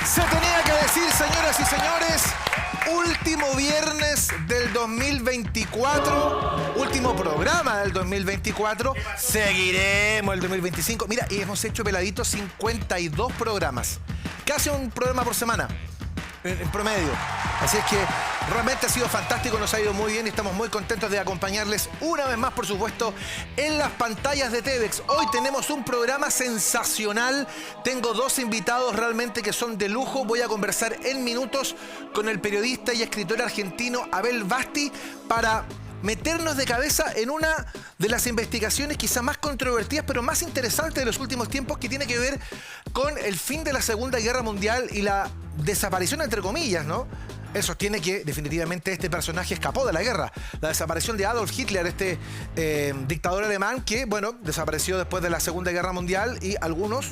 Se tenía que decir, señoras y señores, último viernes del 2024, último programa del 2024, seguiremos el 2025. Mira, y hemos hecho peladitos 52 programas, casi un programa por semana, en promedio. Así es que realmente ha sido fantástico, nos ha ido muy bien y estamos muy contentos de acompañarles una vez más, por supuesto, en las pantallas de TVEX. Hoy tenemos un programa sensacional. Tengo dos invitados realmente que son de lujo. Voy a conversar en minutos con el periodista y escritor argentino Abel Basti para meternos de cabeza en una de las investigaciones quizá más controvertidas, pero más interesantes de los últimos tiempos, que tiene que ver con el fin de la Segunda Guerra Mundial y la desaparición, entre comillas, ¿no? Él sostiene que definitivamente este personaje escapó de la guerra. La desaparición de Adolf Hitler, este dictador alemán que, bueno, desapareció después de la Segunda Guerra Mundial, y algunos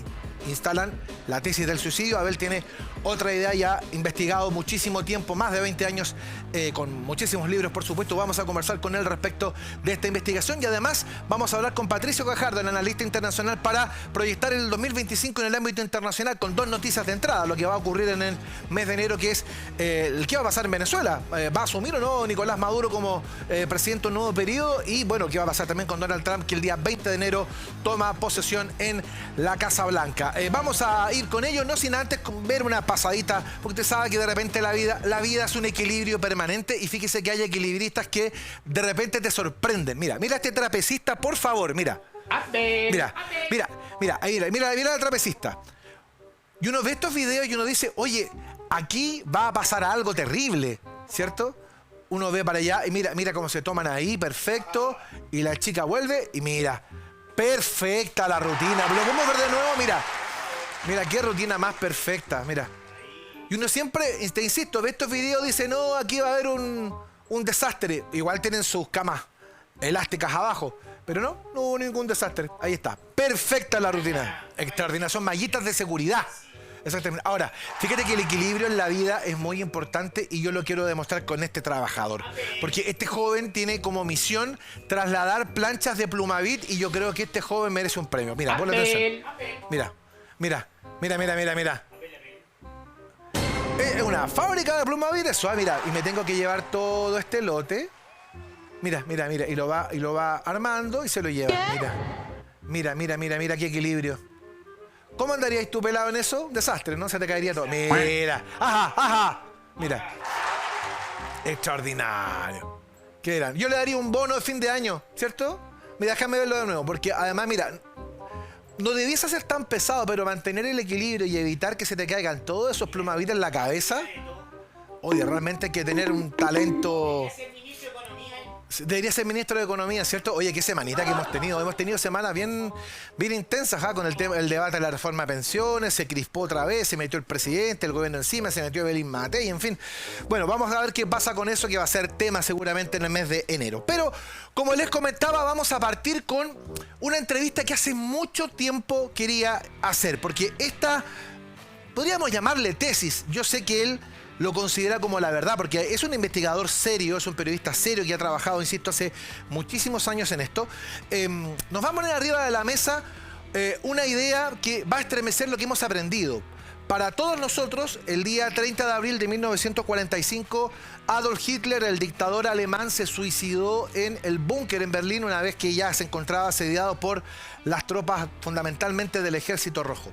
instalan la tesis del suicidio. Abel tiene otra idea, ya investigado muchísimo tiempo, más de 20 años, con muchísimos libros, por supuesto. Vamos a conversar con él respecto de esta investigación y además vamos a hablar con Patricio Gajardo, el analista internacional, para proyectar el 2025 en el ámbito internacional con dos noticias de entrada. Lo que va a ocurrir en el mes de enero, que es el que va a pasar en Venezuela. ¿Va a asumir o no Nicolás Maduro como presidente un nuevo periodo? Y bueno, ¿qué va a pasar también con Donald Trump, que el día 20 de enero toma posesión en la Casa Blanca? Vamos a ir con ello, no sin antes ver una pasadita, porque usted sabe que de repente la vida es un equilibrio permanente, y fíjese que hay equilibristas que de repente te sorprenden. Mira este trapecista, por favor, mira. Mira el trapecista. Y uno ve estos videos y uno dice, oye, aquí va a pasar algo terrible, ¿cierto? Uno ve para allá y mira cómo se toman ahí, perfecto, y la chica vuelve y mira, perfecta la rutina. Lo podemos ver de nuevo, mira qué rutina más perfecta, mira. Y uno siempre, te insisto, ve estos videos y dice, no, aquí va a haber un desastre. Igual tienen sus camas elásticas abajo, pero no hubo ningún desastre. Ahí está, perfecta la rutina, extraordinaria, son mallitas de seguridad. Exactamente. Ahora, fíjate que el equilibrio en la vida es muy importante, y yo lo quiero demostrar con este trabajador. Porque este joven tiene como misión trasladar planchas de Plumavit, y yo creo que este joven merece un premio. Mira, ponle atención. Mira. Es una fábrica de Plumavit eso, mira. Y me tengo que llevar todo este lote. Mira. Y lo va armando y se lo lleva. Mira qué equilibrio. ¿Cómo andarías tú pelado en eso? Desastre, ¿no? Se te caería todo. Mira. Ajá. Mira. Extraordinario. ¿Qué eran? Yo le daría un bono de fin de año, ¿cierto? Mira, déjame verlo de nuevo, porque además, mira, no debiese ser tan pesado, pero mantener el equilibrio y evitar que se te caigan todos esos plumavitas en la cabeza. Oye, realmente hay que tener un talento. Debería ser ministro de Economía, ¿cierto? Oye, qué semanita que hemos tenido. Hemos tenido semanas bien intensas, con el debate de la reforma de pensiones. Se crispó otra vez, se metió el presidente, el gobierno encima, se metió Evelyn Matei, en fin. Bueno, vamos a ver qué pasa con eso, que va a ser tema seguramente en el mes de enero. Pero, como les comentaba, vamos a partir con una entrevista que hace mucho tiempo quería hacer. Porque esta, podríamos llamarle tesis. Yo sé que él lo considera como la verdad, porque es un investigador serio, es un periodista serio que ha trabajado, insisto, hace muchísimos años en esto. Nos va a poner arriba de la mesa una idea que va a estremecer lo que hemos aprendido. Para todos nosotros, el día 30 de abril de 1945, Adolf Hitler, el dictador alemán, se suicidó en el búnker en Berlín, una vez que ya se encontraba asediado por las tropas fundamentalmente del Ejército Rojo.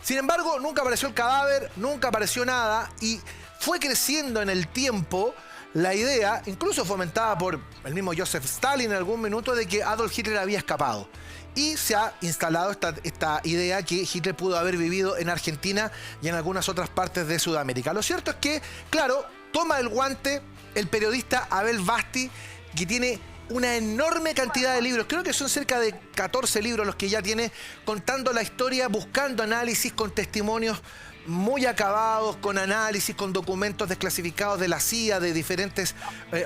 Sin embargo, nunca apareció el cadáver, nunca apareció nada, y fue creciendo en el tiempo la idea, incluso fomentada por el mismo Joseph Stalin en algún minuto, de que Adolf Hitler había escapado. Y se ha instalado esta idea que Hitler pudo haber vivido en Argentina y en algunas otras partes de Sudamérica. Lo cierto es que, claro, toma el guante el periodista Abel Basti, que tiene una enorme cantidad de libros. Creo que son cerca de 14 libros los que ya tiene, contando la historia, buscando análisis, con testimonios muy acabados, con análisis, con documentos desclasificados de la CIA, de diferentes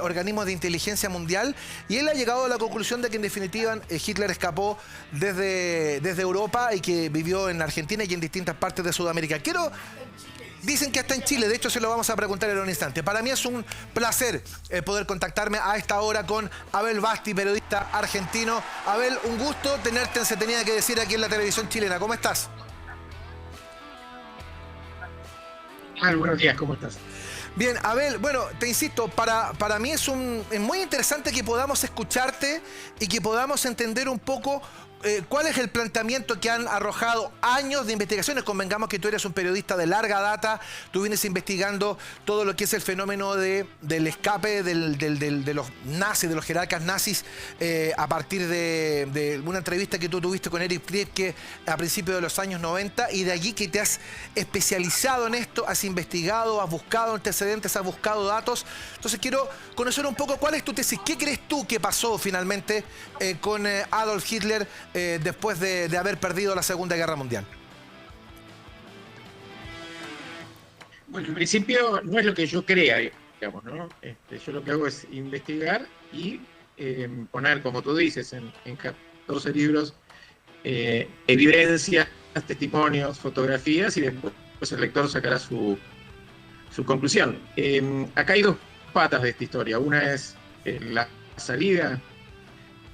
organismos de inteligencia mundial. Y él ha llegado a la conclusión de que en definitiva Hitler escapó desde Europa y que vivió en Argentina y en distintas partes de Sudamérica. Dicen que está en Chile, de hecho se lo vamos a preguntar en un instante. Para mí es un placer poder contactarme a esta hora con Abel Basti, periodista argentino. Abel, un gusto tenerte en Se Tenía que Decir aquí en la televisión chilena. ¿Cómo estás? Buenos días, ¿cómo estás? Bien, Abel, bueno, te insisto, para mí es muy interesante que podamos escucharte y que podamos entender un poco cuál es el planteamiento que han arrojado años de investigaciones. Convengamos que tú eres un periodista de larga data, tú vienes investigando todo lo que es el fenómeno del escape de los nazis, de los jerarcas nazis, a partir de una entrevista que tú tuviste con Eric Priebke a principios de los años 90, y de allí que te has especializado en esto, has investigado, has buscado antecedentes, has buscado datos. Entonces quiero conocer un poco cuál es tu tesis. ¿Qué crees tú que pasó finalmente con Adolf Hitler después de haber perdido la Segunda Guerra Mundial? Bueno, en principio no es lo que yo crea, digamos, ¿no? Yo lo que hago es investigar y poner, como tú dices, en 14 libros, evidencias, testimonios, fotografías, y después el lector sacará su conclusión. Acá hay dos patas de esta historia. Una es la salida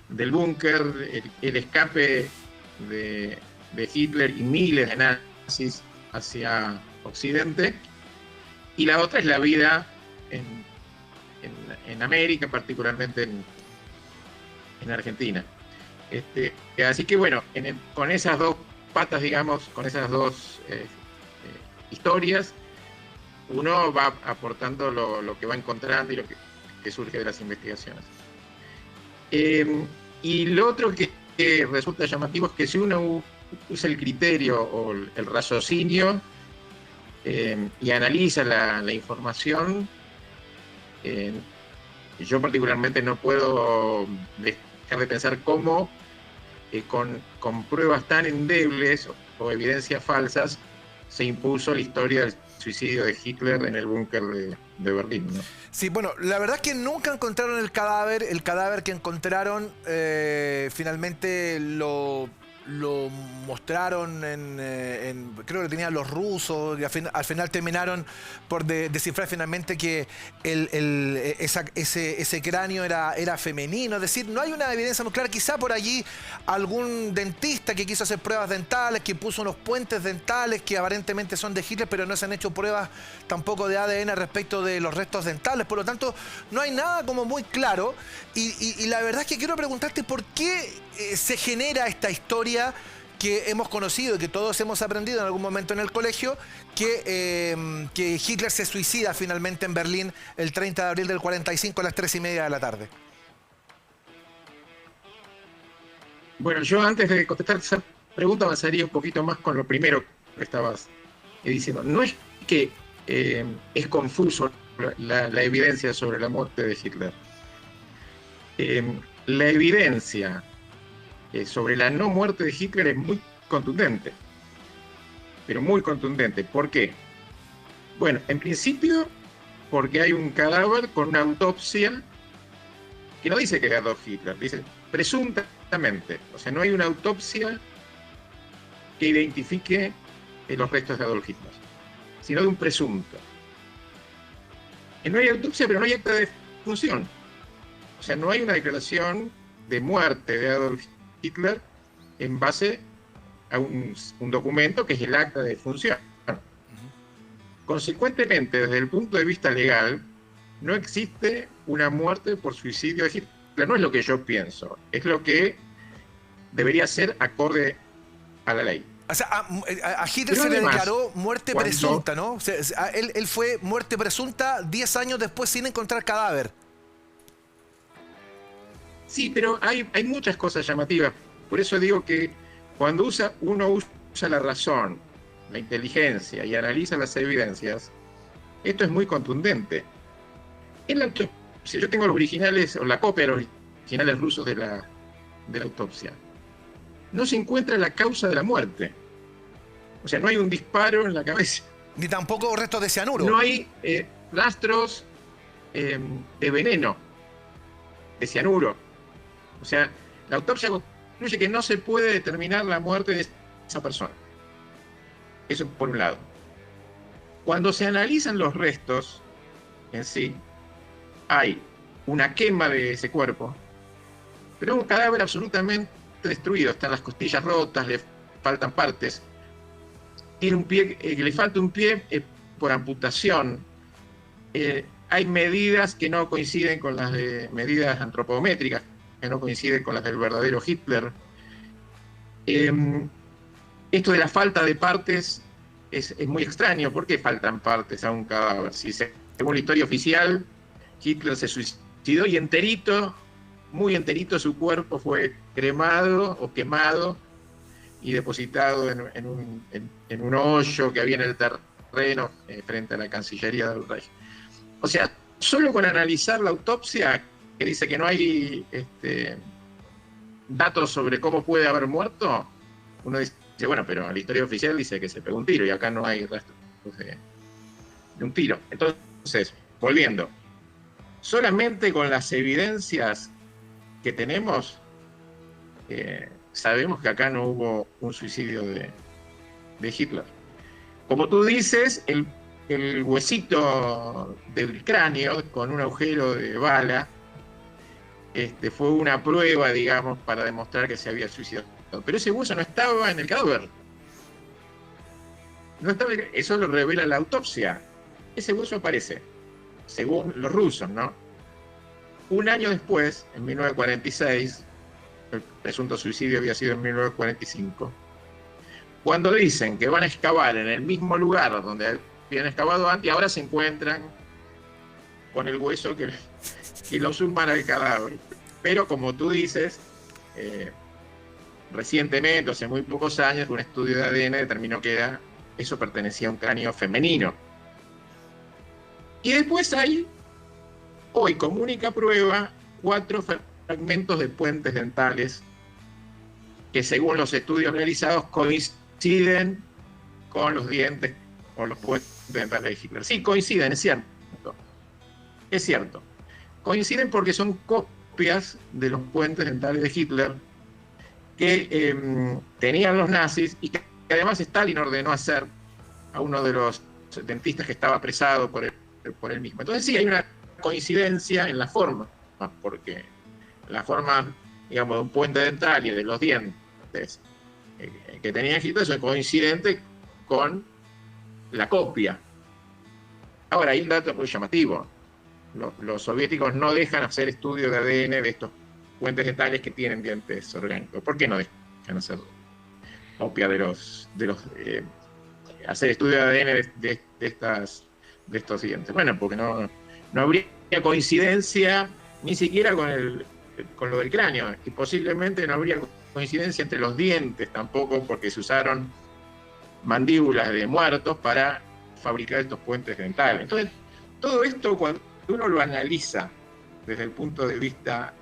del búnker, el escape de Hitler y miles de nazis hacia Occidente, y la otra es la vida en América, particularmente en Argentina. Así que bueno, con esas dos patas, digamos, con esas dos historias, uno va aportando lo que va encontrando y lo que surge de las investigaciones. Y lo otro que resulta llamativo es que si uno usa el criterio o el raciocinio y analiza la información, yo particularmente no puedo dejar de pensar cómo con pruebas tan endebles o evidencias falsas se impuso la historia del suicidio de Hitler en el búnker de Berlín, ¿no? Sí, bueno, la verdad es que nunca encontraron el cadáver. El cadáver que encontraron finalmente lo mostraron creo que tenían los rusos, y al final terminaron por descifrar finalmente que ese cráneo era femenino. Es decir, no hay una evidencia muy clara. Quizá por allí algún dentista que quiso hacer pruebas dentales, que puso unos puentes dentales que aparentemente son de Hitler, pero no se han hecho pruebas tampoco de ADN respecto de los restos dentales. Por lo tanto, no hay nada como muy claro. Y la verdad es que quiero preguntarte por qué se genera esta historia que hemos conocido y que todos hemos aprendido en algún momento en el colegio, que Hitler se suicida finalmente en Berlín el 30 de abril del 45 a las 3:30 de la tarde. Bueno, yo antes de contestar esa pregunta avanzaría un poquito más con lo primero que estabas diciendo. No es que es confuso la evidencia sobre la muerte de Hitler. La evidencia sobre la no muerte de Hitler es muy contundente, pero muy contundente. ¿Por qué? Bueno, en principio, porque hay un cadáver con una autopsia que no dice que era Adolf Hitler, dice presuntamente. O sea, no hay una autopsia que identifique los restos de Adolf Hitler, sino de un presunto. No hay autopsia, pero no hay acta de defunción. O sea, no hay una declaración de muerte de Adolf Hitler en base a un documento que es el acta de defunción. Consecuentemente, desde el punto de vista legal, no existe una muerte por suicidio de Hitler. No es lo que yo pienso, es lo que debería ser acorde a la ley. O sea, a Hitler se le declaró muerte presunta, ¿no? O sea, él fue muerte presunta 10 años después sin encontrar cadáver. Sí, pero hay muchas cosas llamativas. Por eso digo que cuando uno usa la razón, la inteligencia y analiza las evidencias, esto es muy contundente. En la autopsia, yo tengo los originales, o la copia de los originales rusos de la autopsia. No se encuentra la causa de la muerte. O sea, no hay un disparo en la cabeza. Ni tampoco restos de cianuro. No hay rastros de veneno, de cianuro. O sea, la autopsia concluye que no se puede determinar la muerte de esa persona. Eso por un lado. Cuando se analizan los restos en sí, hay una quema de ese cuerpo, pero un cadáver absolutamente destruido. Están las costillas rotas, le faltan partes. Tiene un pie, le falta un pie por amputación. Hay medidas que no coinciden con las de medidas antropométricas, que no coinciden con las del verdadero Hitler. Esto de la falta de partes es muy extraño. ¿Por qué faltan partes a un cadáver? Si según la historia oficial, Hitler se suicidó y enterito, muy enterito, su cuerpo fue cremado o quemado y depositado en un hoyo que había en el terreno frente a la Cancillería del Reich. O sea, solo con analizar la autopsia, que dice que no hay datos sobre cómo puede haber muerto, uno dice, bueno, pero la historia oficial dice que se pegó un tiro y acá no hay rastros de un tiro. Entonces, volviendo, solamente con las evidencias que tenemos, sabemos que acá no hubo un suicidio de Hitler. Como tú dices, el huesito del cráneo con un agujero de bala fue una prueba, digamos, para demostrar que se había suicidado. Pero ese hueso no estaba en el cadáver. No estaba, eso lo revela la autopsia. Ese hueso aparece, según los rusos, ¿no? Un año después, en 1946, el presunto suicidio había sido en 1945, cuando dicen que van a excavar en el mismo lugar donde habían excavado antes, y ahora se encuentran con el hueso que lo suman al cadáver. Pero como tú dices, recientemente, hace muy pocos años, un estudio de ADN determinó que eso pertenecía a un cráneo femenino. Y después hay, hoy como única prueba, 4 fragmentos de puentes dentales que según los estudios realizados coinciden con los dientes o los puentes dentales de Hitler. Sí, coinciden, es cierto. Es cierto. Coinciden porque son copias de los puentes dentales de Hitler que tenían los nazis y que además Stalin ordenó hacer a uno de los dentistas que estaba apresado por él mismo. Entonces sí, hay una coincidencia en la forma, porque la forma, digamos, de un puente dental y de los dientes que tenía Hitler es coincidente con la copia. Ahora, hay un dato muy llamativo. Los soviéticos no dejan hacer estudios de ADN de estos puentes dentales que tienen dientes orgánicos. ¿Por qué no dejan hacer copia hacer estudios de ADN de estos dientes? Bueno, porque no habría coincidencia ni siquiera con lo del cráneo, y posiblemente no habría coincidencia entre los dientes tampoco, porque se usaron mandíbulas de muertos para fabricar estos puentes dentales. Entonces, todo esto, cuando uno lo analiza desde el punto de vista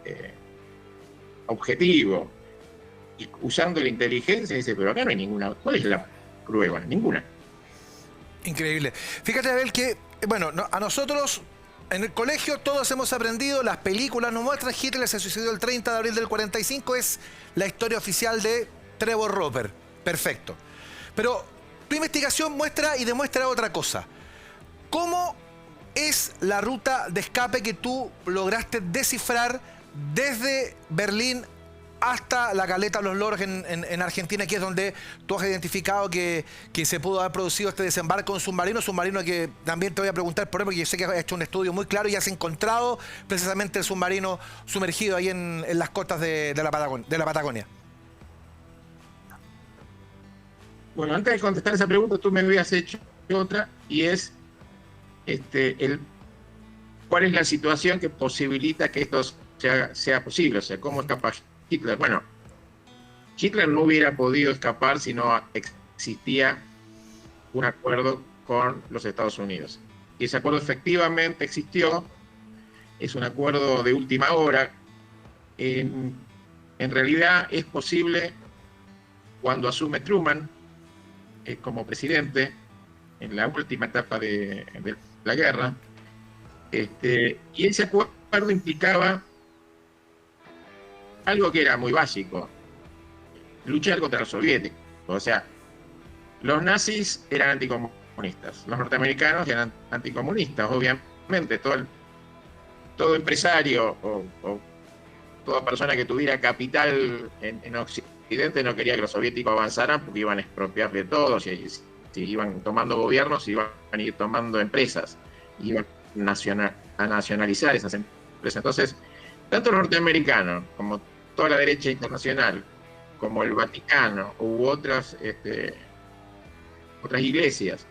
objetivo y usando la inteligencia, dice, pero acá no hay ninguna. ¿Cuál es la prueba? Ninguna. Increíble. Fíjate, Abel, que, bueno, a nosotros en el colegio todos hemos aprendido, las películas nos muestran, Hitler se suicidó el 30 de abril del 45, es la historia oficial de Trevor Roper. Perfecto. Pero tu investigación muestra y demuestra otra cosa. ¿Cómo es la ruta de escape que tú lograste descifrar desde Berlín hasta la caleta Los Loros en Argentina, que es donde tú has identificado que se pudo haber producido este desembarco en submarino que también te voy a preguntar por él, porque yo sé que has hecho un estudio muy claro y has encontrado precisamente el submarino sumergido ahí en las costas de la Patagonia? Bueno, antes de contestar esa pregunta, tú me habías hecho otra, y es cuál es la situación que posibilita que esto sea posible, o sea, cómo escapa Hitler. Bueno, Hitler no hubiera podido escapar si no existía un acuerdo con los Estados Unidos. Y ese acuerdo efectivamente existió, es un acuerdo de última hora. En realidad es posible cuando asume Truman como presidente, en la última etapa de la guerra, y ese acuerdo implicaba algo que era muy básico: luchar contra los soviéticos. O sea, los nazis eran anticomunistas, los norteamericanos eran anticomunistas, obviamente. Todo empresario o toda persona que tuviera capital en Occidente no quería que los soviéticos avanzaran porque iban a expropiarle todos y iban tomando gobiernos, iban a ir tomando empresas, iban a nacionalizar esas empresas. Entonces, tanto los norteamericanos como toda la derecha internacional, como el Vaticano u otras iglesias,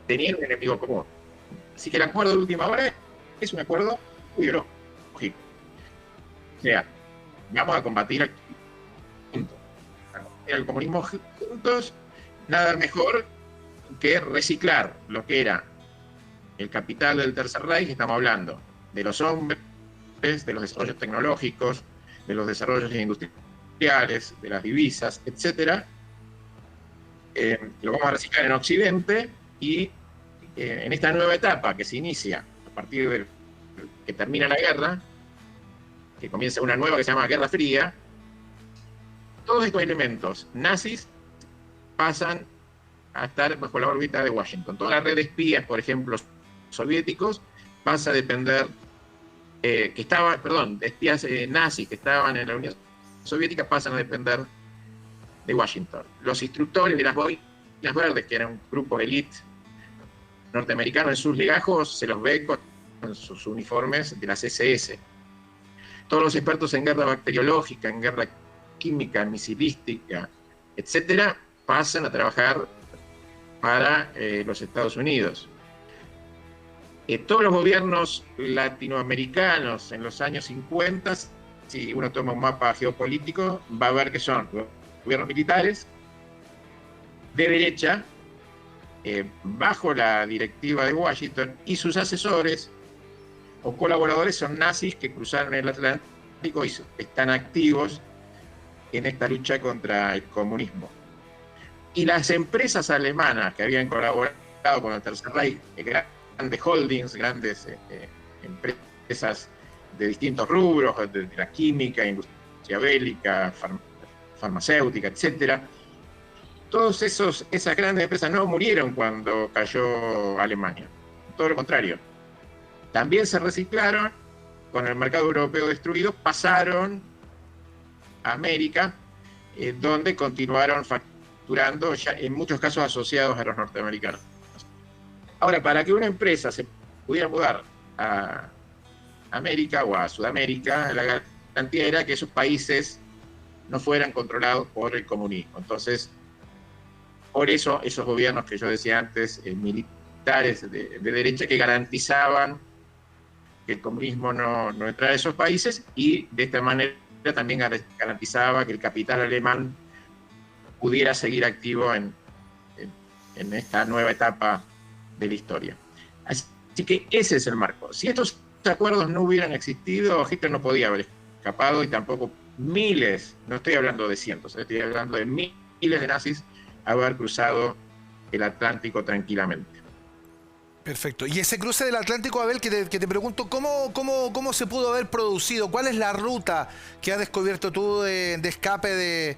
tenían un enemigo común. Así que el acuerdo de última hora es un acuerdo ideológico. O sea, vamos a combatir el comunismo juntos, nada mejor que reciclar lo que era el capital del Tercer Reich. Estamos hablando de los hombres, de los desarrollos tecnológicos, de los desarrollos industriales, de las divisas, etc. Lo vamos a reciclar en Occidente y en esta nueva etapa que se inicia a partir de que termina la guerra, que comienza una nueva que se llama Guerra Fría, todos estos elementos nazis pasan a estar bajo la órbita de Washington. Toda la red de espías, por ejemplo, soviéticos, pasa a depender, de espías nazis que estaban en la Unión Soviética, pasan a depender de Washington. Los instructores de las boinas verdes, que era un grupo de élite norteamericano, en sus legajos se los ve con sus uniformes de las SS. Todos los expertos en guerra bacteriológica, en guerra química, misilística, etcétera, pasan a trabajar para los Estados Unidos. Todos los gobiernos latinoamericanos en los años 50, si uno toma un mapa geopolítico, va a ver que son gobiernos militares de derecha, bajo la directiva de Washington, y sus asesores o colaboradores son nazis que cruzaron el Atlántico y están activos en esta lucha contra el comunismo. Y las empresas alemanas que habían colaborado con el Tercer Reich, grandes holdings, grandes empresas de distintos rubros, de la química, industria bélica, farmacéutica, etc. Todas esas grandes empresas no murieron cuando cayó Alemania. Todo lo contrario. También se reciclaron, con el mercado europeo destruido, pasaron a América, donde continuaron facturando, ya en muchos casos asociados a los norteamericanos. Ahora, para que una empresa se pudiera mudar a América o a Sudamérica, la garantía era que esos países no fueran controlados por el comunismo. Entonces, por eso esos gobiernos que yo decía antes, militares de derecha, que garantizaban que el comunismo no entrara a esos países, y de esta manera también garantizaba que el capital alemán pudiera seguir activo en esta nueva etapa de la historia. Así que ese es el marco. Si estos acuerdos no hubieran existido, Hitler no podía haber escapado, y tampoco miles, no estoy hablando de cientos, estoy hablando de miles de nazis, haber cruzado el Atlántico tranquilamente. Perfecto. Y ese cruce del Atlántico, Abel, que te pregunto, ¿cómo se pudo haber producido? ¿Cuál es la ruta que has descubierto tú de escape de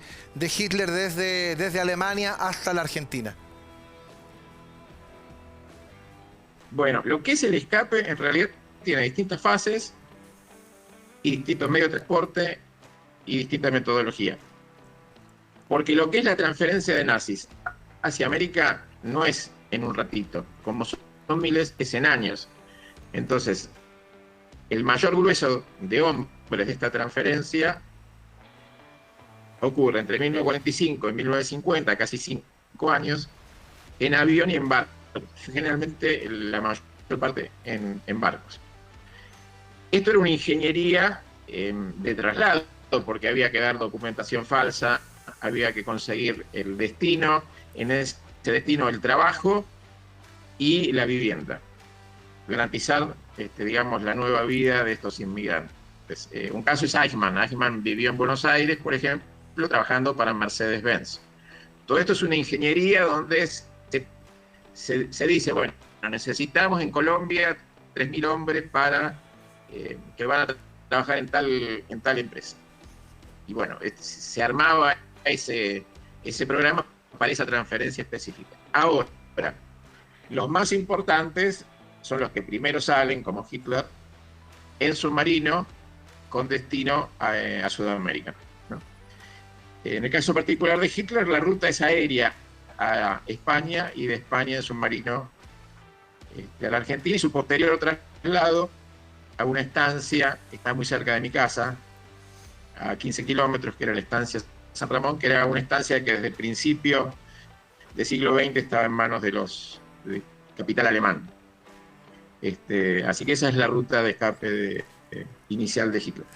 Hitler desde Alemania hasta la Argentina? Bueno, lo que es el escape en realidad tiene distintas fases y distintos medios de transporte y distinta metodología. Porque lo que es la transferencia de nazis hacia América no es en un ratito, como son miles, es en años. Entonces, el mayor grueso de hombres de esta transferencia ocurre entre 1945 y 1950, casi 5 años, en avión y en barco. Generalmente la mayor parte en barcos. Esto era una ingeniería de traslado, porque había que dar documentación falsa, había que conseguir el destino, en ese destino el trabajo y la vivienda. Garantizar, digamos, la nueva vida de estos inmigrantes. Un caso es Eichmann. Eichmann vivió en Buenos Aires, por ejemplo, trabajando para Mercedes-Benz. Todo esto es una ingeniería donde se dice, bueno, necesitamos en Colombia 3.000 hombres para que van a trabajar en tal empresa. Y bueno, se armaba ese programa para esa transferencia específica. Ahora, los más importantes son los que primero salen, como Hitler, en submarino con destino a Sudamérica, ¿no? En el caso particular de Hitler, la ruta es aérea a España y de España en submarino a la Argentina, y su posterior traslado a una estancia que está muy cerca de mi casa, a 15 kilómetros, que era la estancia San Ramón, que era una estancia que desde el principio del siglo XX estaba en manos de capital alemán. Así que esa es la ruta de escape inicial de Hitler.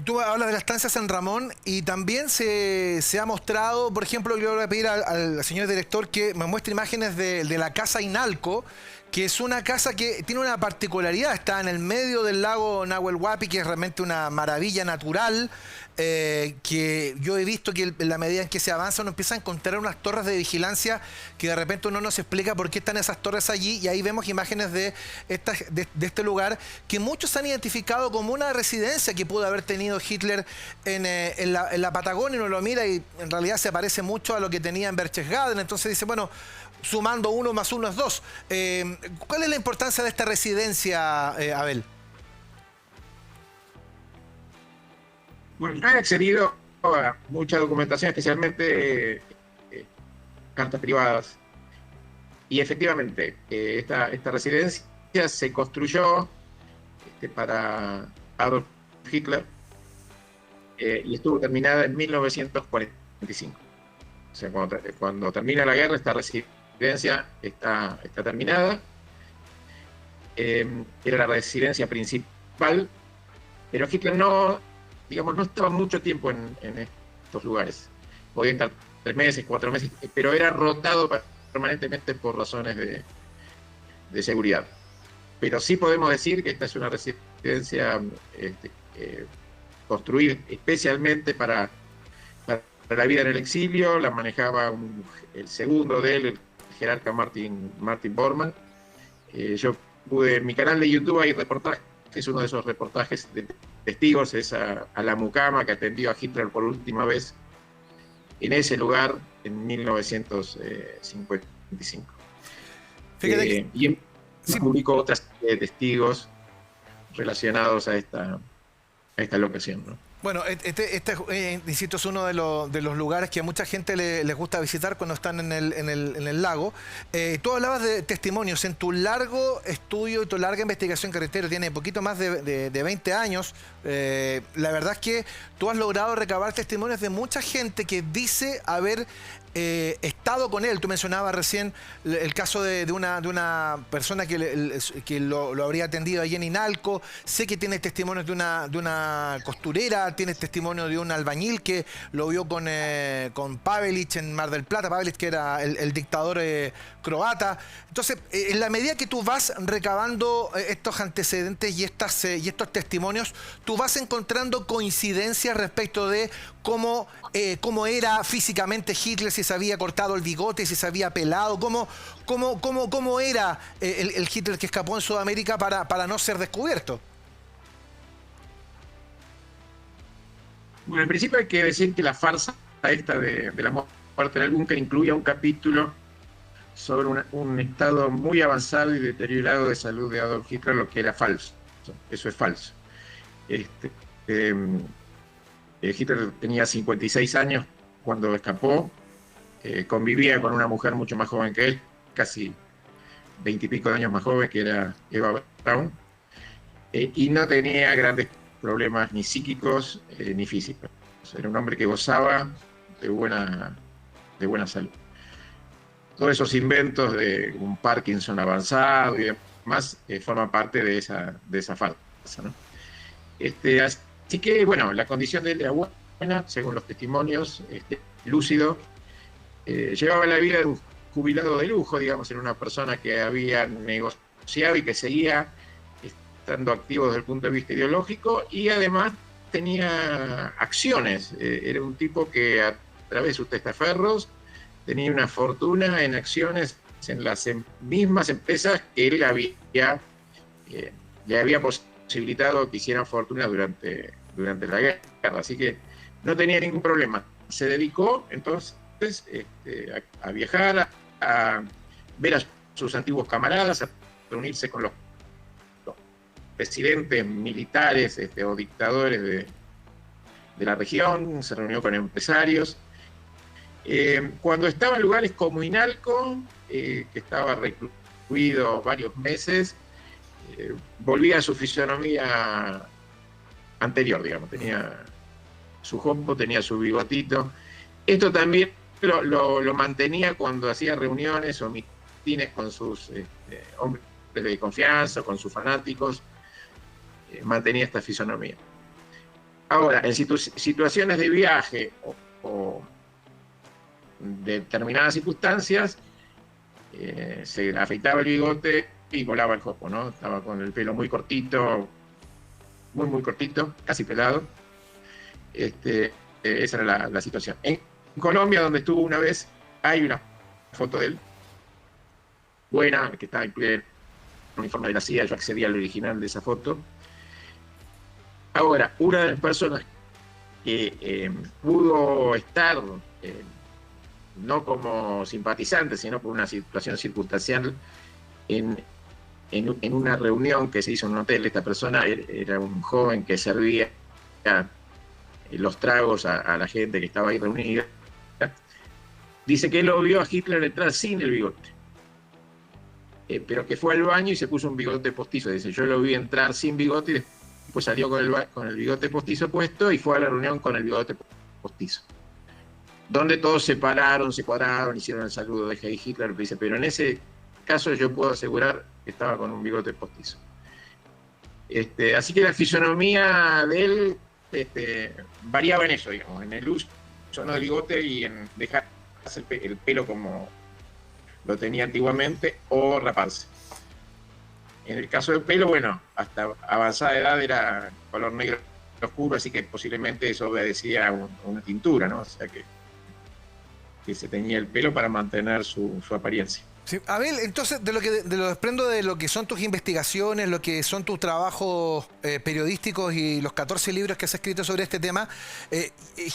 Tú hablas de la estancia San Ramón y también se ha mostrado, por ejemplo, yo le voy a pedir al señor director que me muestre imágenes de la casa Inalco, que es una casa que tiene una particularidad, está en el medio del lago Nahuel Huapi, que es realmente una maravilla natural, que yo he visto que en la medida en que se avanza uno empieza a encontrar unas torres de vigilancia que de repente uno no se explica por qué están esas torres allí, y ahí vemos imágenes de este lugar que muchos han identificado como una residencia que pudo haber tenido Hitler en la Patagonia. Uno lo mira y en realidad se parece mucho a lo que tenía en Berchtesgaden, entonces dice, bueno, sumando 1 más 1 es 2. ¿Cuál es la importancia de esta residencia, Abel? Bueno, yo he accedido a mucha documentación, especialmente cartas privadas. Y efectivamente, esta residencia se construyó para Adolf Hitler y estuvo terminada en 1945. O sea, cuando termina la guerra, esta residencia está terminada. Era la residencia principal, pero Hitler no estaba mucho tiempo en estos lugares. Podía estar 3 meses, 4 meses, pero era rotado permanentemente por razones de seguridad. Pero sí podemos decir que esta es una residencia construida especialmente para la vida en el exilio. La manejaba el segundo de él, el jerarca Martin Bormann. Yo pude, en mi canal de YouTube hay reportajes, es uno de esos reportajes de testigos, es a la mucama que atendió a Hitler por última vez en ese lugar en 1955. Y sí, publicó otras testigos relacionados a esta locación, ¿no? Bueno, insisto, es uno de los lugares que a mucha gente les gusta visitar cuando están en el lago. Tú hablabas de testimonios. En tu largo estudio y tu larga investigación carretera, tiene poquito más de 20 años, la verdad es que tú has logrado recabar testimonios de mucha gente que dice haber estado con él. Tú mencionabas recién el caso de una persona que lo habría atendido allí en Inalco. Sé que tienes testimonios de una costurera, tienes testimonio de un albañil que lo vio con Pavelić en Mar del Plata. Pavelić, que era el dictador croata. Entonces, en la medida que tú vas recabando estos antecedentes y estos testimonios, tú vas encontrando coincidencias respecto de cómo era físicamente Hitler, si se había cortado el bigote, si se había pelado, cómo era el Hitler que escapó en Sudamérica para no ser descubierto. Bueno, en principio hay que decir que la farsa esta de la muerte en el búnker incluía un capítulo sobre un estado muy avanzado y deteriorado de salud de Adolf Hitler, lo que era falso. Eso es falso. Hitler tenía 56 años cuando escapó, convivía con una mujer mucho más joven que él, casi 20 y pico de años más joven, que era Eva Braun, y no tenía grandes problemas ni psíquicos ni físicos. Era un hombre que gozaba de buena salud. Todos esos inventos de un Parkinson avanzado y demás forman parte de esa farsa, ¿no? Así que, bueno, la condición de él era buena, según los testimonios, lúcido. Llevaba la vida de un jubilado de lujo, digamos, era una persona que había negociado y que seguía estando activo desde el punto de vista ideológico, y además tenía acciones. Era un tipo que a través de sus testaferros tenía una fortuna en acciones en las mismas empresas que él le había posibilitado que hicieran fortuna durante la guerra. Así que no tenía ningún problema. Se dedicó entonces a viajar, a ver a sus antiguos camaradas, a reunirse con los presidentes militares o dictadores de la región, se reunió con empresarios Cuando estaba en lugares como Inalco, que estaba recluido varios meses, volvía a su fisionomía anterior, digamos. Tenía su jopo, tenía su bigotito. Esto también lo mantenía cuando hacía reuniones o mitines con sus hombres de confianza, con sus fanáticos. Mantenía esta fisonomía. Ahora, en situaciones de viaje o de determinadas circunstancias, se afeitaba el bigote y volaba el jopo, ¿no? Estaba con el pelo muy cortito, muy cortito, casi pelado. Esa era la situación. En Colombia, donde estuvo una vez, hay una foto de él, buena, que estaba incluida en un uniforme de la CIA. Yo accedí al original de esa foto. Ahora, una de las personas que pudo estar, no como simpatizante, sino por una situación circunstancial, en una reunión que se hizo en un hotel. Esta persona era un joven que servía los tragos a la gente que estaba ahí reunida. Dice que él lo vio a Hitler entrar sin el bigote, pero que fue al baño y se puso un bigote postizo. Dice, yo lo vi entrar sin bigote y después salió con el bigote postizo puesto y fue a la reunión con el bigote postizo. Donde todos se pararon, se cuadraron, hicieron el saludo de Heil Hitler. Dice, pero en ese caso yo puedo asegurar que estaba con un bigote postizo. Así que la fisonomía de él variaba en eso, digamos, en el uso del bigote y en dejarse el pelo como lo tenía antiguamente o raparse. En el caso del pelo, bueno, hasta avanzada edad era color negro oscuro, así que posiblemente eso obedecía a una tintura, ¿no? O sea que se teñía el pelo para mantener su apariencia. Sí, Abel, entonces de lo desprendo de lo que son tus investigaciones, lo que son tus trabajos periodísticos y los 14 libros que has escrito sobre este tema,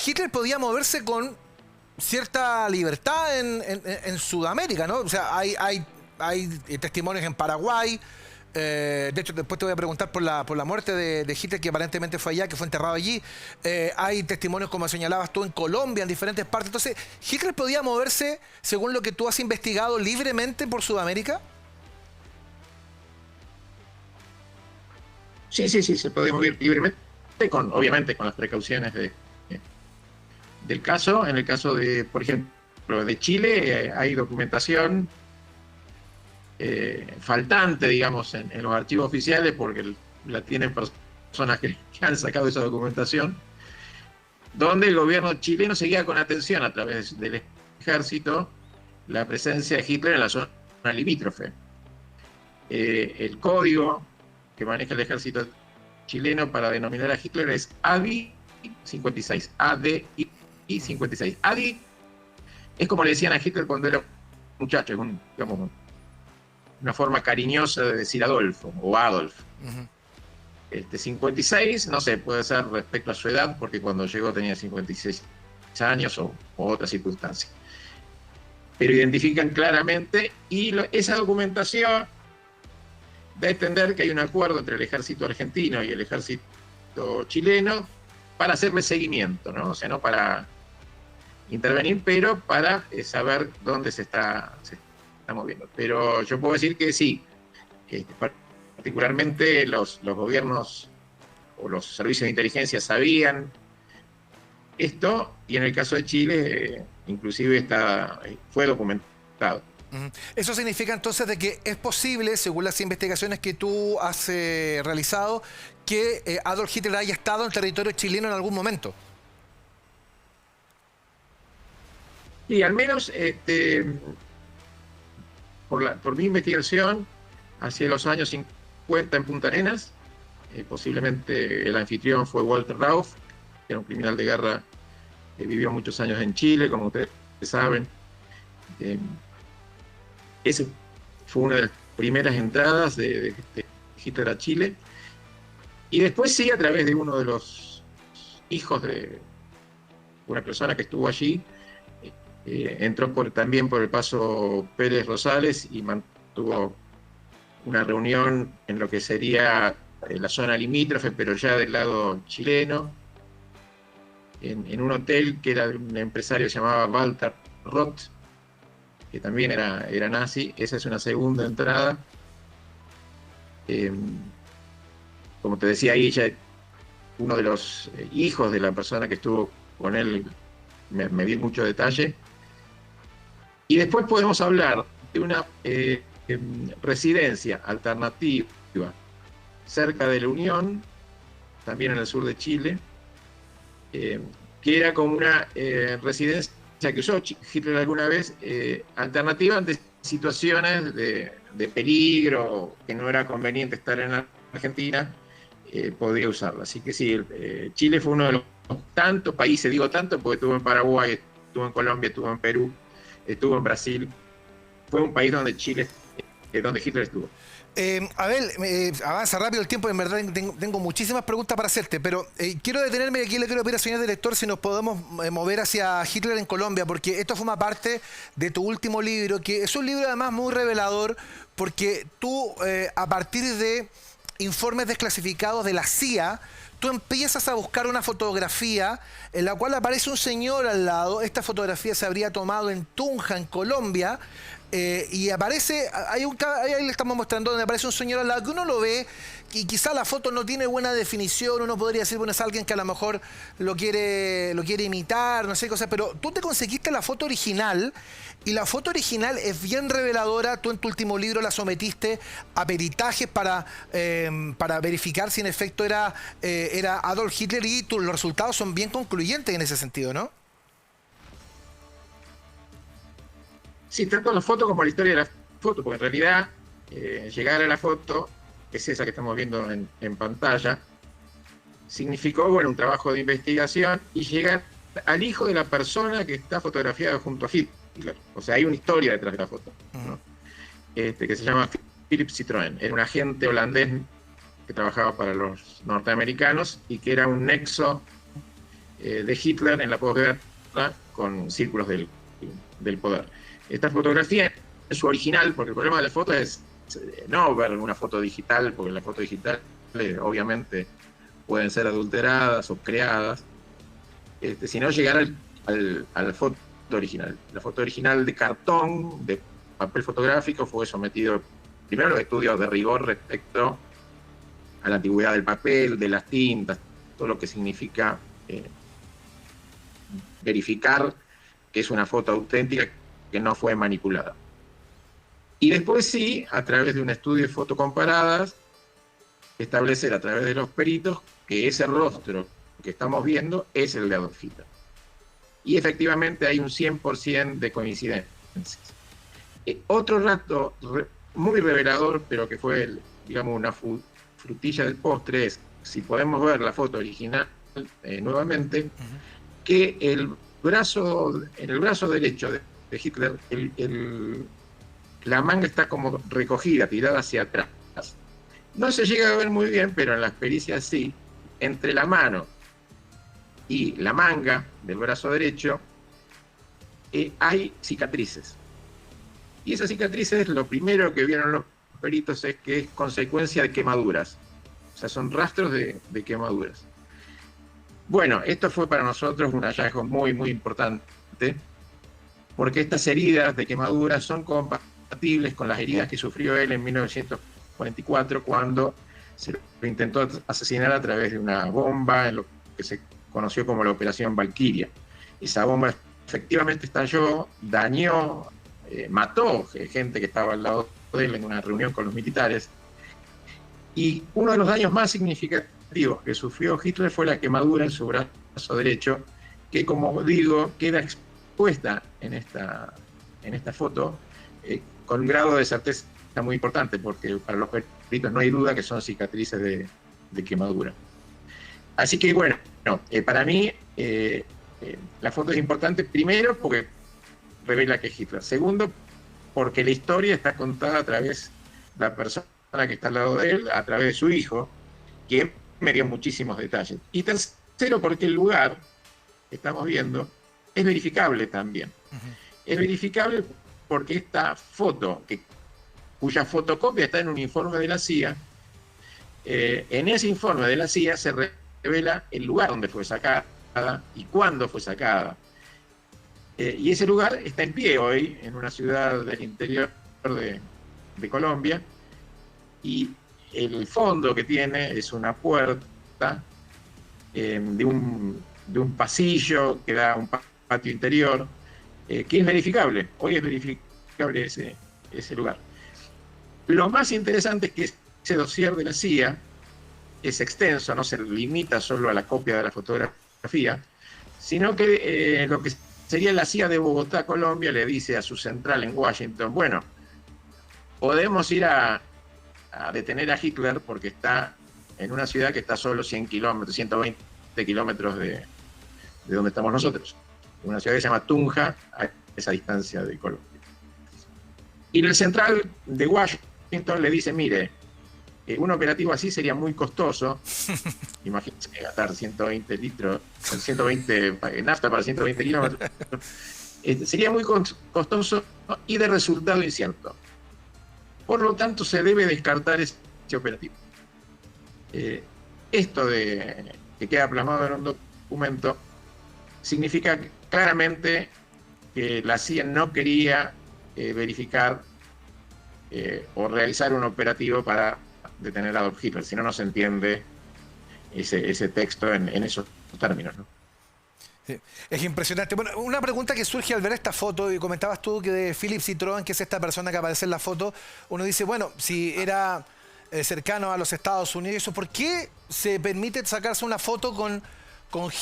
Hitler podía moverse con cierta libertad en Sudamérica, ¿no? O sea, hay testimonios en Paraguay. De hecho, después te voy a preguntar por la muerte de Hitler, que aparentemente fue allá, que fue enterrado allí. Hay testimonios, como señalabas tú, en Colombia, en diferentes partes. Entonces, ¿Hitler podía moverse, según lo que tú has investigado, libremente por Sudamérica? Sí, se podía mover libremente, obviamente con las precauciones del caso. En el caso de, por ejemplo, de Chile, hay documentación faltante, digamos, en los archivos oficiales, porque la tienen personas que han sacado esa documentación, donde el gobierno chileno seguía con atención a través del ejército la presencia de Hitler en la zona limítrofe. El código que maneja el ejército chileno para denominar a Hitler es ADI 56, ADI 56. ADI es como le decían a Hitler cuando era muchacho, es digamos, una forma cariñosa de decir Adolfo o Adolf. 56, no sé, puede ser respecto a su edad, porque cuando llegó tenía 56 años o otra circunstancia. Pero identifican claramente, y esa documentación da a entender que hay un acuerdo entre el ejército argentino y el ejército chileno para hacerle seguimiento, ¿no? O sea, no para intervenir, pero para saber dónde se está moviendo. Pero yo puedo decir que sí, particularmente los gobiernos o los servicios de inteligencia sabían esto, y en el caso de Chile, inclusive fue documentado. Eso significa entonces de que es posible, según las investigaciones que tú has realizado, que Adolf Hitler haya estado en territorio chileno en algún momento. Y al menos por mi investigación, hacia los años 50 en Punta Arenas, posiblemente el anfitrión fue Walter Rauff, que era un criminal de guerra que vivió muchos años en Chile, como ustedes saben. Esa fue una de las primeras entradas de Hitler a Chile. Y después sí, a través de uno de los hijos de una persona que estuvo allí, entró también por el Paso Pérez Rosales y mantuvo una reunión en lo que sería la zona limítrofe, pero ya del lado chileno. en un hotel que era de un empresario que se llamaba Walter Roth, que también era nazi. Esa es una segunda entrada. Como te decía, ahí ya uno de los hijos de la persona que estuvo con él me dio mucho detalle. Y después podemos hablar de una residencia alternativa cerca de la Unión, también en el sur de Chile, que era como una residencia que usó Hitler alguna vez, alternativa ante situaciones de peligro, que no era conveniente estar en Argentina, podía usarla. Así que sí, Chile fue uno de los tantos países, digo tanto porque estuvo en Paraguay, estuvo en Colombia, estuvo en Perú, estuvo en Brasil. Fue un país donde donde Hitler estuvo. Abel, avanza rápido el tiempo, en verdad tengo muchísimas preguntas para hacerte, pero quiero detenerme aquí, le quiero pedir al señor director si nos podemos mover hacia Hitler en Colombia, porque esto forma parte de tu último libro, que es un libro además muy revelador, porque tú, a partir de informes desclasificados de la CIA, tú empiezas a buscar una fotografía en la cual aparece un señor al lado. Esta fotografía se habría tomado en Tunja, en Colombia, y aparece, ahí le estamos mostrando donde aparece un señor al lado que uno lo ve y quizá la foto no tiene buena definición, uno podría decir, bueno, es alguien que a lo mejor lo quiere imitar, no sé, cosas, pero tú te conseguiste la foto original y la foto original es bien reveladora. Tú en tu último libro la sometiste a peritajes para verificar si en efecto era Adolf Hitler, y los resultados son bien concluyentes en ese sentido, ¿no? Sí, tanto la foto como la historia de la foto, porque en realidad llegar a la foto, que es esa que estamos viendo en pantalla, significó, bueno, un trabajo de investigación y llegar al hijo de la persona que está fotografiada junto a Hitler. O sea, hay una historia detrás de la foto, ¿no? Que se llama Philip Citroën. Era un agente holandés que trabajaba para los norteamericanos y que era un nexo de Hitler en la posguerra con círculos del poder. Esta fotografía es su original, porque el problema de la foto es no ver una foto digital, porque la foto digital obviamente pueden ser adulteradas o creadas, sino llegar a la foto original. La foto original de cartón, de papel fotográfico, fue sometido primero a los estudios de rigor respecto a la antigüedad del papel, de las tintas, todo lo que significa verificar que es una foto auténtica, que no fue manipulada. Y después sí, a través de un estudio de fotocomparadas, establecer a través de los peritos que ese rostro que estamos viendo es el de Adolf Hitler. Y efectivamente hay un 100% de coincidencias. Otro dato muy revelador, pero que fue, digamos, una frutilla del postre, es, si podemos ver la foto original nuevamente, que en el brazo derecho de Hitler, la manga está como recogida, tirada hacia atrás. No se llega a ver muy bien, pero en las pericias sí. Entre la mano y la manga del brazo derecho hay cicatrices. Y esas cicatrices, lo primero que vieron los peritos es que es consecuencia de quemaduras. O sea, son rastros de quemaduras. Bueno, esto fue para nosotros un hallazgo muy, muy importante, porque estas heridas de quemaduras son compatibles con las heridas que sufrió él en 1944, cuando se lo intentó asesinar a través de una bomba en lo que se conoció como la Operación Valquiria. Esa bomba efectivamente estalló, dañó, mató gente que estaba al lado de él en una reunión con los militares. Y uno de los daños más significativos que sufrió Hitler fue la quemadura en su brazo derecho, que, como digo, queda expuesta en esta foto con un grado de certeza muy importante, porque para los peritos no hay duda que son cicatrices de quemadura. Así que bueno, para mí la foto es importante, primero porque revela que es Hitler, segundo porque la historia está contada a través de la persona que está al lado de él, a través de su hijo, que me dio muchísimos detalles. Y tercero porque el lugar que estamos viendo es verificable también. Es verificable porque esta foto, cuya fotocopia está en un informe de la CIA, en ese informe de la CIA se revela el lugar donde fue sacada, y cuándo fue sacada. Y ese lugar está en pie hoy, en una ciudad del interior de Colombia, y el fondo que tiene es una puerta de un pasillo que da a un patio interior, que es verificable. Hoy es verificable ese lugar. Lo más interesante es que ese dossier de la CIA es extenso, no se limita solo a la copia de la fotografía, sino que lo que sería la CIA de Bogotá, Colombia, le dice a su central en Washington, bueno, podemos ir a detener a Hitler porque está en una ciudad que está solo 100 kilómetros, 120 kilómetros de donde estamos nosotros. Una ciudad que se llama Tunja, a esa distancia de Colombia. Y el central de Washington le dice, mire, un operativo así sería muy costoso. Imagínense gastar 120 litros, 120 nafta para 120 kilómetros. Sería muy costoso y de resultado incierto. Por lo tanto, se debe descartar ese operativo. Esto que queda plasmado en un documento significa claramente que la CIA no quería verificar o realizar un operativo para detener a Adolf Hitler, si no, no se entiende ese texto en esos términos, ¿no? Sí, es impresionante. Bueno, una pregunta que surge al ver esta foto, y comentabas tú que de Philippe Citroën, que es esta persona que aparece en la foto, uno dice, bueno, si era cercano a los Estados Unidos, ¿por qué se permite sacarse una foto con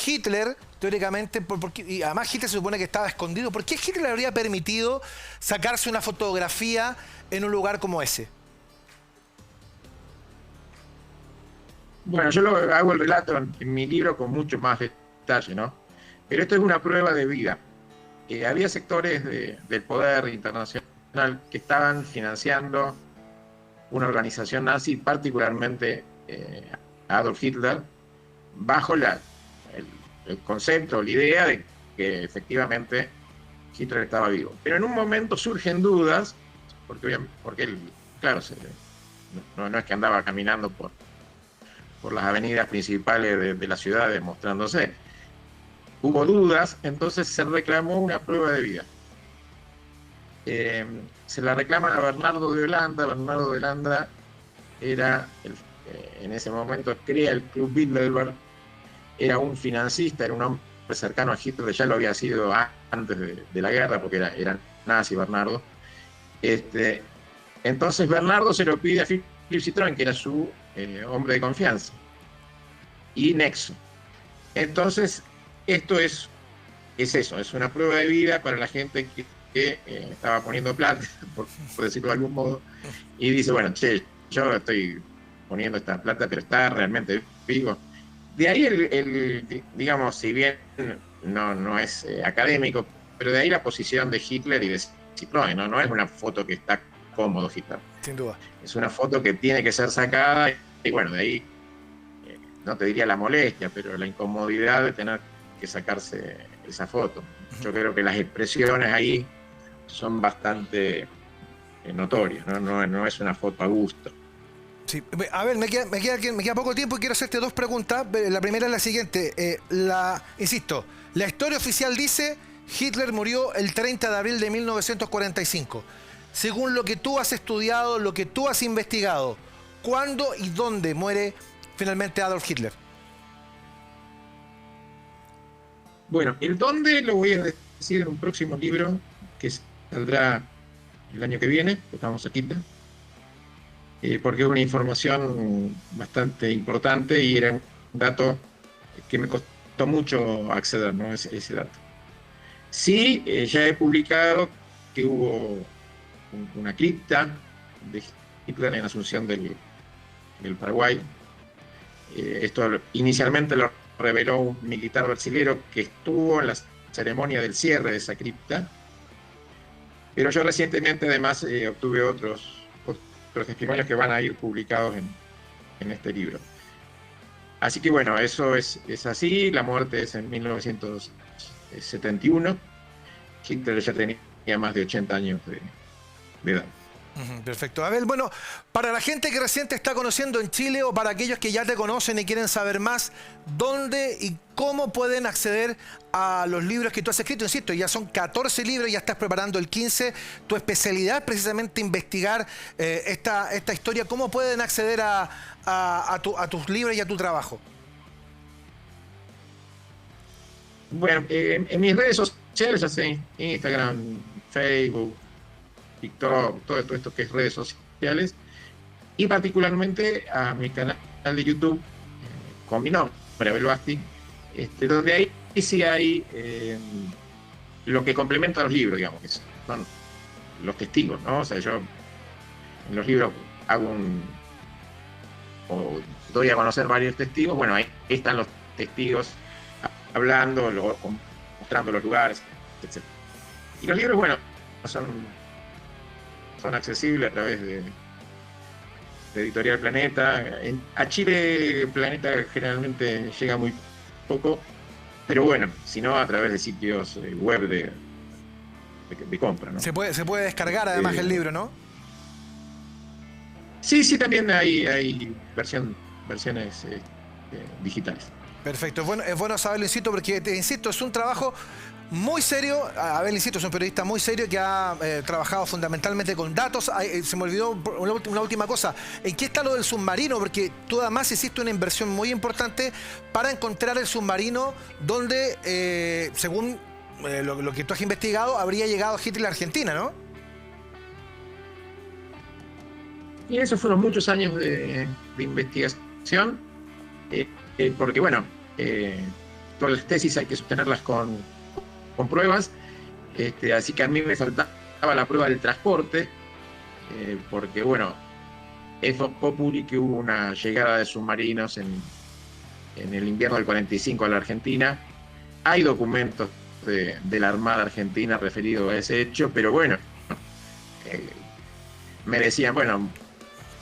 Hitler, teóricamente? Y además Hitler se supone que estaba escondido. ¿Por qué Hitler le habría permitido sacarse una fotografía en un lugar como ese? Bueno, yo hago el relato en mi libro con mucho más detalle, ¿no? Pero esto es una prueba de vida. Había sectores del poder internacional que estaban financiando una organización nazi, particularmente Adolf Hitler, bajo el concepto, la idea de que efectivamente Hitler estaba vivo. Pero en un momento surgen dudas, porque él, claro, no es que andaba caminando por las avenidas principales de la ciudad demostrándose. Hubo dudas, entonces se reclamó una prueba de vida. Se la reclaman a Bernardo de Holanda. Bernardo de Holanda era, en ese momento, crea el Club Bilderberg, era un financista, era un hombre cercano a Hitler, ya lo había sido antes de la guerra, porque era nazi Bernardo. Entonces Bernardo se lo pide a Philippe Citroën, que era su hombre de confianza y nexo. Entonces, esto es eso, es una prueba de vida para la gente que estaba poniendo plata, por decirlo de algún modo, y dice, bueno, che, yo estoy poniendo esta plata, pero está realmente vivo. De ahí, digamos, si bien no es académico, pero de ahí la posición de Hitler y de Citroën, ¿no? No es una foto que está cómodo Hitler. Sin duda. Es una foto que tiene que ser sacada, y bueno, de ahí, no te diría la molestia, pero la incomodidad de tener que sacarse esa foto. Yo creo que las expresiones ahí son bastante notorias, ¿no? No es una foto a gusto. Sí. A ver, me queda poco tiempo y quiero hacerte dos preguntas. La primera es la siguiente. Insisto, la historia oficial dice Hitler murió el 30 de abril de 1945. Según lo que tú has estudiado, lo que tú has investigado, ¿cuándo y dónde muere finalmente Adolf Hitler? Bueno, el dónde lo voy a decir en un próximo libro que saldrá el año que viene, estamos aquí, porque es una información bastante importante y era un dato que me costó mucho acceder, ¿no? Ese dato. Sí, ya he publicado que hubo una cripta de Hitler en Asunción del Paraguay. Esto inicialmente lo reveló un militar brasilero que estuvo en la ceremonia del cierre de esa cripta, pero yo recientemente además obtuve otros testimonios que van a ir publicados en este libro. Así que bueno, eso es así. La muerte es en 1971. Hitler ya tenía más de 80 años de edad. Perfecto. Abel, bueno, para la gente que recién te está conociendo en Chile o para aquellos que ya te conocen y quieren saber más, ¿dónde y cómo pueden acceder a los libros que tú has escrito? Insisto, ya son 14 libros, ya estás preparando el 15. Tu especialidad es precisamente investigar esta historia. ¿Cómo pueden acceder a tus libros y a tu trabajo? Bueno, en mis redes sociales, ya sé, Instagram, Facebook, TikTok, todo esto que es redes sociales, y particularmente a mi canal de YouTube con mi nombre, Abel Basti, donde ahí sí hay lo que complementa los libros, digamos, que son los testigos, ¿no? O sea, yo en los libros o doy a conocer varios testigos. Bueno, ahí están los testigos hablando, mostrando los lugares, etc. Y los libros, bueno, son accesibles a través de Editorial Planeta. A Chile Planeta generalmente llega muy poco, pero bueno, si no, a través de sitios web de compra, ¿no? Se puede descargar además el libro, ¿no? Sí, también hay versiones digitales. Perfecto, es bueno saberlo, insisto, porque te insisto, es un trabajo muy serio. Abel, insisto, es un periodista muy serio que ha trabajado fundamentalmente con datos. Se me olvidó una última cosa. ¿En qué está lo del submarino? Porque tú además hiciste una inversión muy importante para encontrar el submarino donde, según lo que tú has investigado, habría llegado Hitler a Argentina, ¿no? Y esos fueron muchos años de investigación, porque bueno, todas las tesis hay que sostenerlas con pruebas, así que a mí me faltaba la prueba del transporte, porque bueno, es populi que hubo una llegada de submarinos en el invierno del 45 a la Argentina. Hay documentos de la Armada Argentina referidos a ese hecho, pero bueno, me decían, bueno,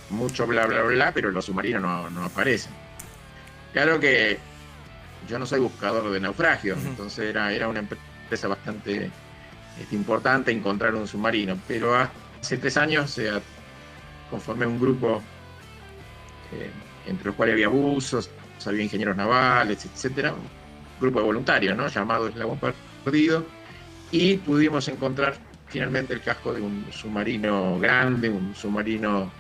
mucho bla bla bla, pero los submarinos no aparecen. Claro que yo no soy buscador de naufragios, entonces era una empresa bastante importante encontrar un submarino, pero hace 3 años conformé un grupo entre los cuales había buzos, había ingenieros navales, etcétera, un grupo de voluntarios, ¿no?, llamado Eslabón Perdido, y pudimos encontrar finalmente el casco de un submarino grande, un submarino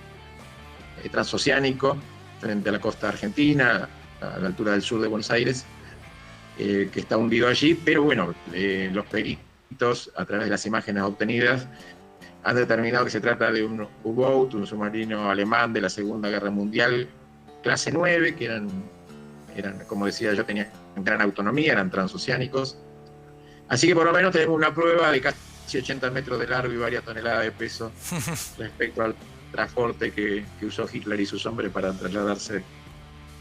transoceánico frente a la costa argentina, a la altura del sur de Buenos Aires, que está hundido allí, pero bueno, los peritos, a través de las imágenes obtenidas, han determinado que se trata de un U-Boat, un submarino alemán de la Segunda Guerra Mundial, clase 9, que eran, como decía yo, tenían gran autonomía, eran transoceánicos. Así que por lo menos tenemos una prueba de casi 80 metros de largo y varias toneladas de peso respecto al transporte que usó Hitler y sus hombres para trasladarse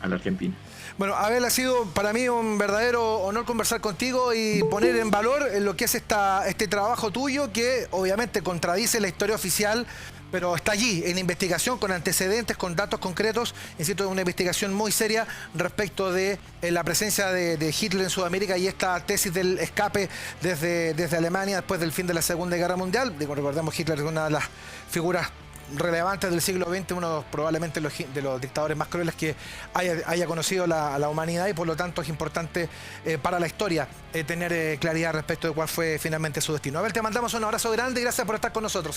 a la Argentina. Bueno, Abel, ha sido para mí un verdadero honor conversar contigo y poner en valor lo que es este trabajo tuyo, que obviamente contradice la historia oficial, pero está allí en investigación, con antecedentes, con datos concretos. Insisto, es una investigación muy seria respecto de la presencia de Hitler en Sudamérica y esta tesis del escape desde Alemania después del fin de la Segunda Guerra Mundial. Digo, recordemos, Hitler es una de las figuras relevantes del siglo XX, uno probablemente de los dictadores más crueles que haya conocido a la humanidad, y por lo tanto es importante para la historia tener claridad respecto de cuál fue finalmente su destino. Abel, te mandamos un abrazo grande y gracias por estar con nosotros.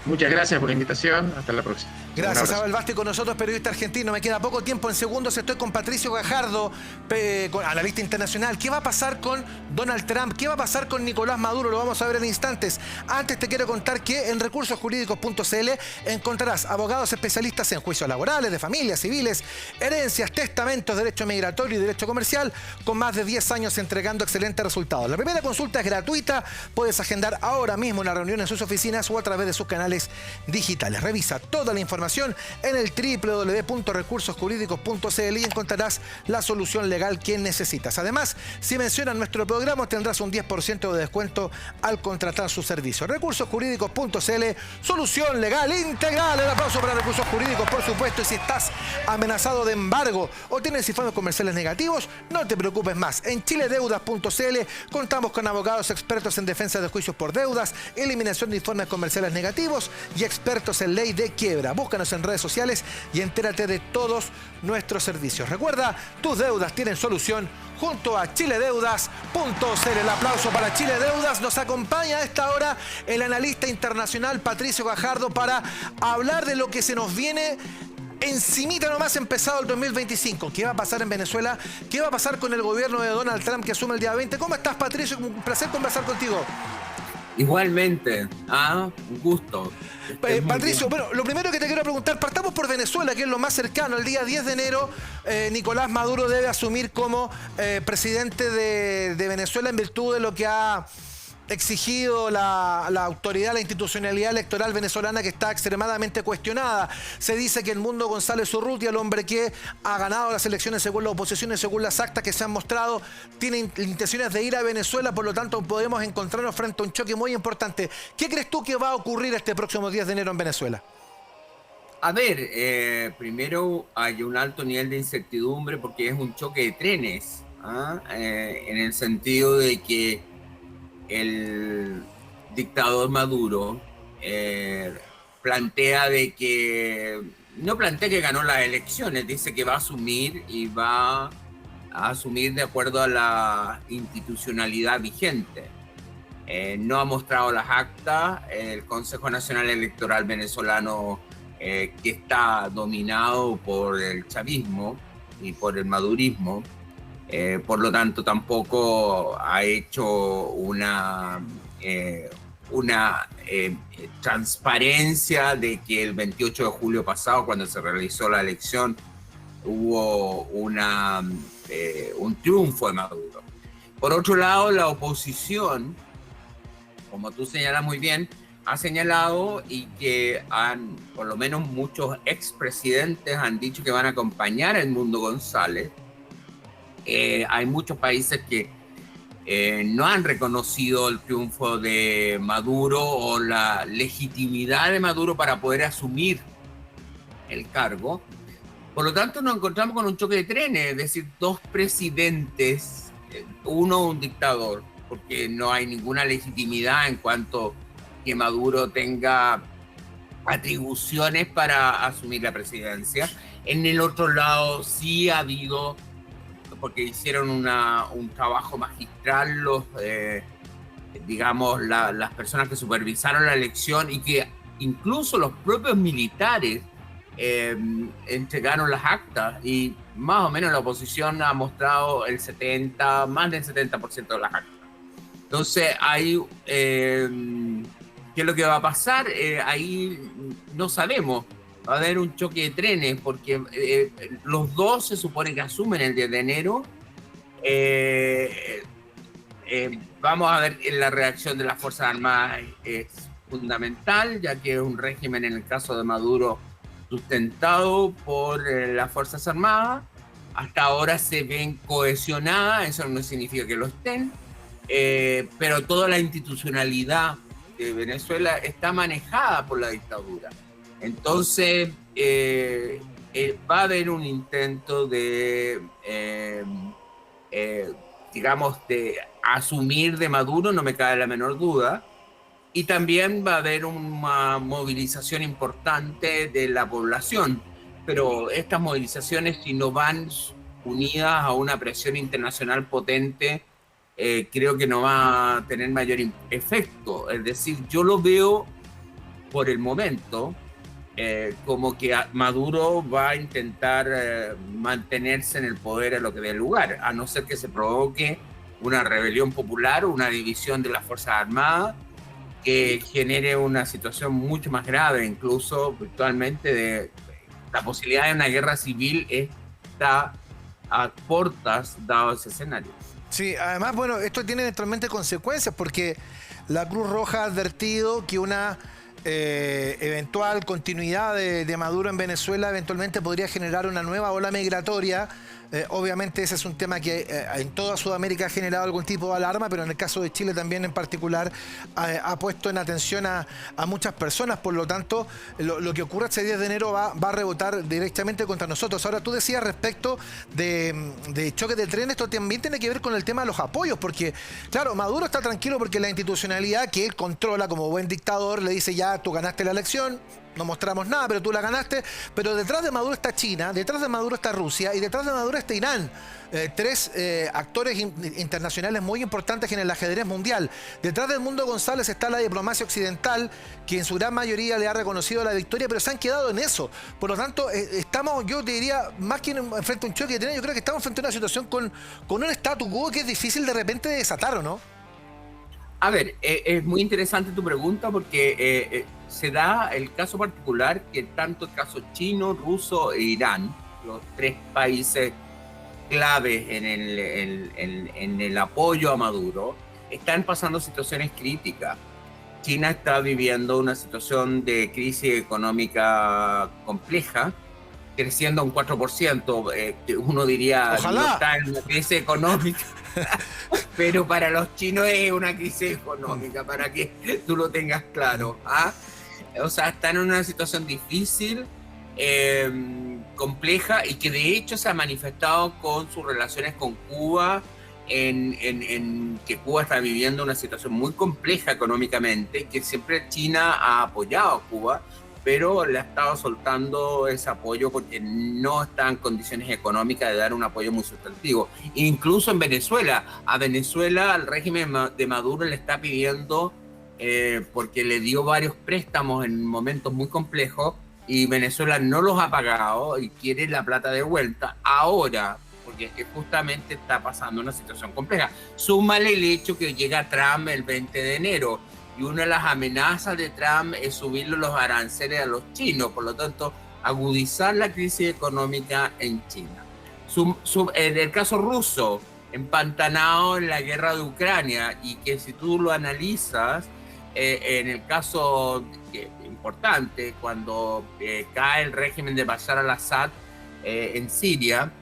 Muchas gracias por la invitación. Hasta la próxima. Gracias, Abel Basti con nosotros, periodista argentino. Me queda poco tiempo. En segundos estoy con Patricio Gajardo, analista internacional. ¿Qué va a pasar con Donald Trump? ¿Qué va a pasar con Nicolás Maduro? Lo vamos a ver en instantes. Antes te quiero contar que en recursosjurídicos.cl encontrarás abogados especialistas en juicios laborales, de familias, civiles, herencias, testamentos, derecho migratorio y derecho comercial, con más de 10 años entregando excelentes resultados. La primera consulta es gratuita. Puedes agendar ahora mismo una reunión en sus oficinas o a través de sus canales canales digitales. Revisa toda la información en el www.recursosjurídicos.cl y encontrarás la solución legal que necesitas. Además, si mencionas nuestro programa, tendrás un 10% de descuento al contratar su servicio. Recursosjurídicos.cl, solución legal integral. Un aplauso para Recursos Jurídicos, por supuesto. Y si estás amenazado de embargo o tienes informes comerciales negativos, no te preocupes más. En chiledeudas.cl contamos con abogados expertos en defensa de juicios por deudas, eliminación de informes comerciales negativos y expertos en ley de quiebra. Búscanos en redes sociales y entérate de todos nuestros servicios. Recuerda, tus deudas tienen solución junto a chiledeudas.cl. El aplauso para Chile Deudas. Nos acompaña a esta hora el analista internacional Patricio Gajardo para hablar de lo que se nos viene encimita nomás empezado el 2025. ¿Qué va a pasar en Venezuela? ¿Qué va a pasar con el gobierno de Donald Trump que asume el día 20? ¿Cómo estás, Patricio? Un placer conversar contigo. Igualmente. Un gusto. Patricio, bueno, lo primero que te quiero preguntar, partamos por Venezuela, que es lo más cercano. El día 10 de enero, Nicolás Maduro debe asumir como presidente de Venezuela en virtud de lo que ha exigido la autoridad, la institucionalidad electoral venezolana, que está extremadamente cuestionada. Se dice que el Mundo González Urrutia, el hombre que ha ganado las elecciones según la oposición y según las actas que se han mostrado, tiene intenciones de ir a Venezuela, por lo tanto podemos encontrarnos frente a un choque muy importante. ¿Qué crees tú que va a ocurrir este próximo 10 de enero en Venezuela? A ver, primero hay un alto nivel de incertidumbre porque es un choque de trenes, en el sentido de que el dictador Maduro plantea de que, no plantea que ganó las elecciones, dice que va a asumir y va a asumir de acuerdo a la institucionalidad vigente. No ha mostrado las actas. El Consejo Nacional Electoral venezolano, que está dominado por el chavismo y por el madurismo, por lo tanto tampoco ha hecho una transparencia de que el 28 de julio pasado, cuando se realizó la elección, hubo un triunfo de Maduro. Por otro lado, la oposición, como tú señalas muy bien, ha señalado y que por lo menos muchos expresidentes han dicho que van a acompañar a Edmundo González. Hay muchos países que no han reconocido el triunfo de Maduro o la legitimidad de Maduro para poder asumir el cargo. Por lo tanto, nos encontramos con un choque de trenes, es decir, dos presidentes, uno un dictador, porque no hay ninguna legitimidad en cuanto que Maduro tenga atribuciones para asumir la presidencia. En el otro lado sí ha habido, porque hicieron un trabajo magistral las personas que supervisaron la elección, y que incluso los propios militares entregaron las actas, y más o menos la oposición ha mostrado más del 70% de las actas. Entonces, ¿qué es lo que va a pasar? Ahí no sabemos. Va a haber un choque de trenes porque los dos se supone que asumen el 10 de enero. Vamos a ver, la reacción de las Fuerzas Armadas es fundamental, ya que es un régimen, en el caso de Maduro, sustentado por las Fuerzas Armadas. Hasta ahora se ven cohesionadas, eso no significa que lo estén, pero toda la institucionalidad de Venezuela está manejada por la dictadura. Entonces, va a haber un intento de asumir de Maduro, no me cabe la menor duda, y también va a haber una movilización importante de la población, pero estas movilizaciones, si no van unidas a una presión internacional potente, creo que no va a tener mayor efecto. Es decir, yo lo veo por el momento como que Maduro va a intentar mantenerse en el poder a lo que dé lugar, a no ser que se provoque una rebelión popular o una división de las Fuerzas Armadas que genere una situación mucho más grave, incluso virtualmente de la posibilidad de una guerra civil está a puertas dado ese escenario. Sí, además, bueno, esto tiene naturalmente consecuencias porque la Cruz Roja ha advertido que una eventual continuidad de Maduro en Venezuela eventualmente podría generar una nueva ola migratoria. Obviamente ese es un tema que en toda Sudamérica ha generado algún tipo de alarma, pero en el caso de Chile también en particular ha puesto en atención a muchas personas. Por lo tanto, lo que ocurra este 10 de enero va a rebotar directamente contra nosotros. Ahora, tú decías respecto de choque de tren, esto también tiene que ver con el tema de los apoyos, porque, claro, Maduro está tranquilo porque la institucionalidad que él controla como buen dictador le dice: ya, tú ganaste la elección, no mostramos nada, pero tú la ganaste. Pero detrás de Maduro está China, detrás de Maduro está Rusia y detrás de Maduro está Irán. Tres actores internacionales muy importantes en el ajedrez mundial. Detrás del Mundo González está la diplomacia occidental, que en su gran mayoría le ha reconocido la victoria, pero se han quedado en eso. Por lo tanto, estamos, yo te diría, más que frente a un choque de tren, yo creo que estamos frente a una situación con un status quo que es difícil de repente de desatar, ¿o no? A ver, es muy interesante tu pregunta porque se da el caso particular que tanto el caso chino, ruso e Irán, los tres países claves en el apoyo a Maduro, están pasando situaciones críticas. China está viviendo una situación de crisis económica compleja, creciendo un 4%. Uno diría, ¡ojalá! no está en una crisis económica, pero para los chinos es una crisis económica, para que tú lo tengas claro. ¿Ah? O sea, están en una situación difícil, compleja, y que de hecho se ha manifestado con sus relaciones con Cuba, en que Cuba está viviendo una situación muy compleja económicamente, que siempre China ha apoyado a Cuba, pero le ha estado soltando ese apoyo porque no está en condiciones económicas de dar un apoyo muy sustantivo. Incluso en Venezuela, a Venezuela el régimen de Maduro le está pidiendo, porque le dio varios préstamos en momentos muy complejos, y Venezuela no los ha pagado y quiere la plata de vuelta ahora, porque es que justamente está pasando una situación compleja. Súmale el hecho que llega Trump el 20 de enero, y una de las amenazas de Trump es subirle los aranceles a los chinos, por lo tanto, agudizar la crisis económica en China. En el caso ruso, empantanado en la guerra de Ucrania, y que si tú lo analizas, en el caso importante, cuando cae el régimen de Bashar al-Assad en Siria,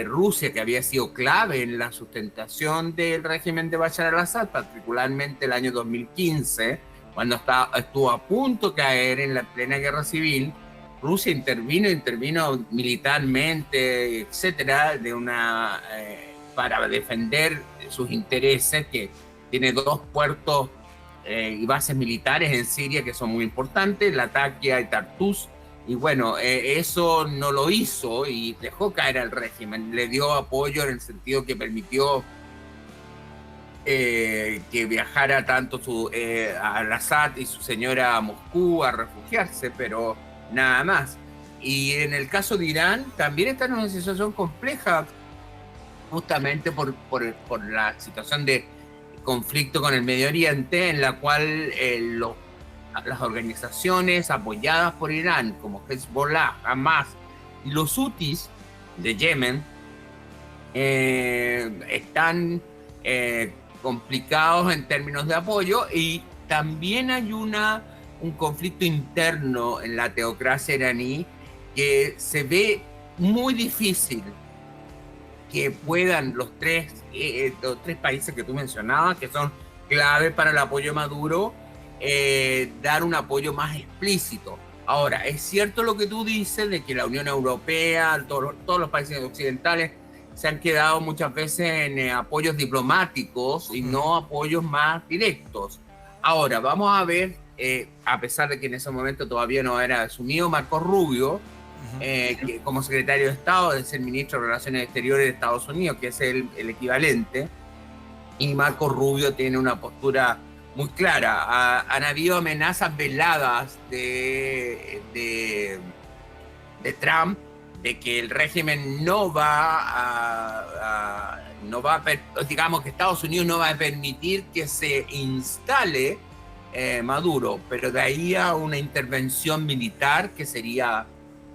Rusia, que había sido clave en la sustentación del régimen de Bashar al-Assad, particularmente el año 2015, cuando estuvo a punto de caer en la plena guerra civil, Rusia intervino militarmente, etcétera, para defender sus intereses, que tiene dos puertos y bases militares en Siria que son muy importantes, Latakia y Tartus. Y bueno, eso no lo hizo y dejó caer al régimen. Le dio apoyo en el sentido que permitió que viajara tanto al-Assad y su señora a Moscú a refugiarse, pero nada más. Y en el caso de Irán, también está en una situación compleja, justamente por la situación de conflicto con el Medio Oriente, en la cual las organizaciones apoyadas por Irán, como Hezbollah, Hamas y los Hutis de Yemen, están complicados en términos de apoyo, y también hay un conflicto interno en la teocracia iraní que se ve muy difícil que puedan los tres países que tú mencionabas, que son clave para el apoyo a Maduro, dar un apoyo más explícito. Ahora, es cierto lo que tú dices de que la Unión Europea, todos los países occidentales se han quedado muchas veces en apoyos diplomáticos y no apoyos más directos. Ahora, vamos a ver, a pesar de que en ese momento todavía no era asumido Marco Rubio, que como secretario de Estado, es el ministro de Relaciones Exteriores de Estados Unidos, que es el equivalente, y Marco Rubio tiene una postura muy clara. Han habido amenazas veladas de Trump de que el régimen digamos que Estados Unidos no va a permitir que se instale Maduro, pero de ahí a una intervención militar, que sería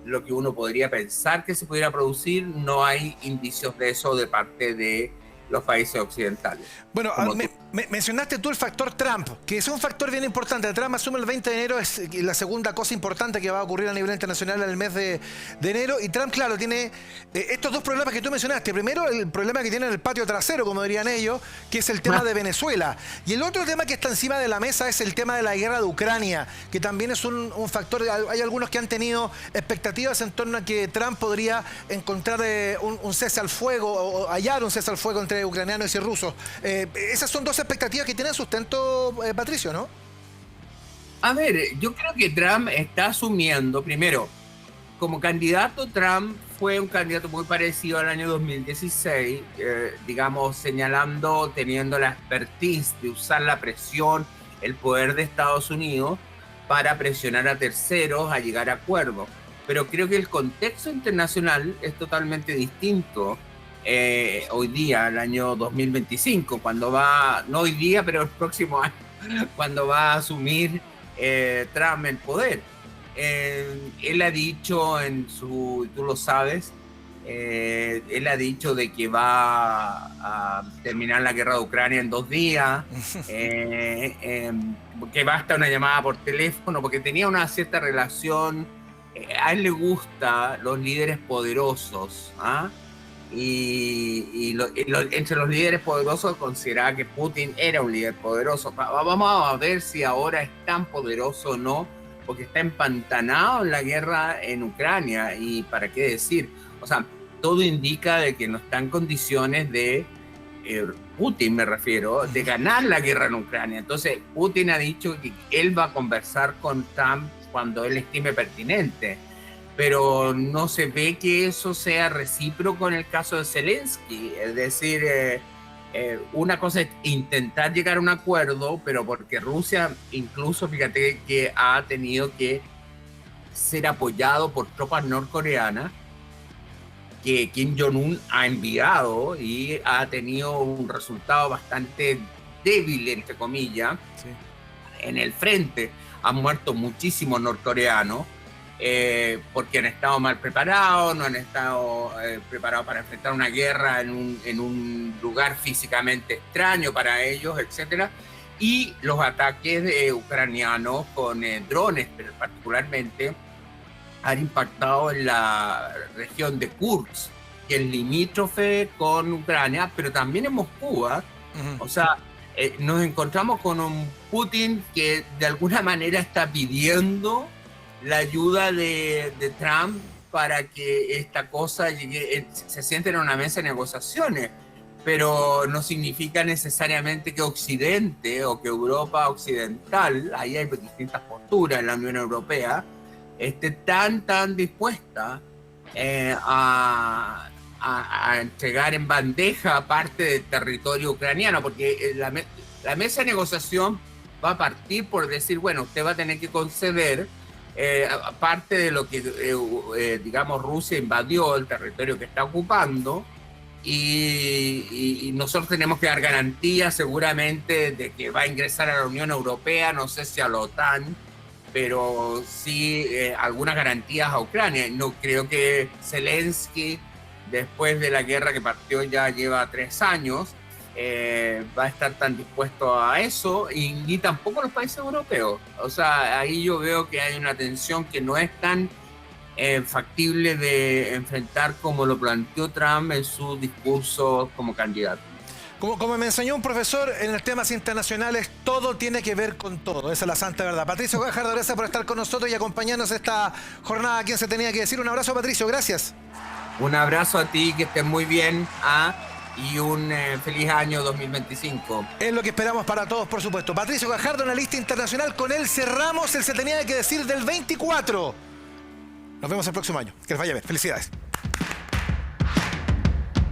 lo que uno podría pensar que se pudiera producir, no hay indicios de eso de parte de los países occidentales. Bueno, Como mencionaste tú el factor Trump, que es un factor bien importante. Trump asume el 20 de enero, es la segunda cosa importante que va a ocurrir a nivel internacional en el mes de enero. Y Trump, claro, tiene estos dos problemas que tú mencionaste. Primero, el problema que tiene en el patio trasero, como dirían ellos, que es el tema de Venezuela. Y el otro tema que está encima de la mesa es el tema de la guerra de Ucrania, que también es un factor. Hay algunos que han tenido expectativas en torno a que Trump podría encontrar un cese al fuego o hallar un cese al fuego entre ucranianos y rusos. Esas son dos expectativas que tienen sustento, Patricio, ¿no? A ver, yo creo que Trump está asumiendo, primero, como candidato, Trump fue un candidato muy parecido al año 2016, digamos, señalando, teniendo la expertise de usar la presión, el poder de Estados Unidos para presionar a terceros a llegar a acuerdos. Pero creo que el contexto internacional es totalmente distinto. Hoy día, el año 2025, cuando no hoy día, pero el próximo año, cuando va a asumir Trump el poder. Él ha dicho tú lo sabes, él ha dicho de que va a terminar la guerra de Ucrania en 2 días, que basta una llamada por teléfono, porque tenía una cierta relación. A él le gustan los líderes poderosos, ¿ah? Entre los líderes poderosos consideraba que Putin era un líder poderoso. Vamos a ver si ahora es tan poderoso o no, porque está empantanado en la guerra en Ucrania. Y para qué decir, o sea, todo indica de que no está en condiciones de, Putin me refiero, de ganar la guerra en Ucrania. Entonces Putin ha dicho que él va a conversar con Trump cuando él estime pertinente, pero no se ve que eso sea recíproco en el caso de Zelensky. Es decir, una cosa es intentar llegar a un acuerdo, pero porque Rusia, incluso fíjate que ha tenido que ser apoyado por tropas norcoreanas que Kim Jong-un ha enviado, y ha tenido un resultado bastante débil, entre comillas, sí, en el frente. Han muerto muchísimos norcoreanos, porque han estado mal preparados, no han estado preparados para enfrentar una guerra en un lugar físicamente extraño para ellos, etc. Y los ataques ucranianos con drones, pero particularmente, han impactado en la región de Kursk, que es limítrofe con Ucrania, pero también en Moscú. O sea, nos encontramos con un Putin que de alguna manera está pidiendo la ayuda de Trump para que esta cosa llegue, se siente en una mesa de negociaciones, pero no significa necesariamente que Occidente o que Europa occidental, ahí hay distintas posturas en la Unión Europea, esté tan dispuesta a entregar en bandeja parte del territorio ucraniano, porque la mesa de negociación va a partir por decir, bueno, usted va a tener que conceder parte de lo que, digamos, Rusia invadió, el territorio que está ocupando, y nosotros tenemos que dar garantías seguramente de que va a ingresar a la Unión Europea, no sé si a la OTAN, pero sí algunas garantías a Ucrania. No creo que Zelensky, después de la guerra que partió ya lleva 3 años, va a estar tan dispuesto a eso, y ni tampoco los países europeos. O sea, ahí yo veo que hay una tensión que no es tan factible de enfrentar como lo planteó Trump en su discurso como candidato. Como me enseñó un profesor en los temas internacionales, todo tiene que ver con todo. Esa es la santa verdad. Patricio Gajardo, gracias por estar con nosotros y acompañarnos esta jornada. ¿Quién se tenía que decir? Un abrazo, Patricio, gracias. Un abrazo a ti, que estés muy bien, y un feliz año 2025. Es lo que esperamos para todos, por supuesto. Patricio Gajardo, analista internacional. Con él cerramos el Se Tenía que Decir del 24. Nos vemos el próximo año. Que les vaya bien. Felicidades.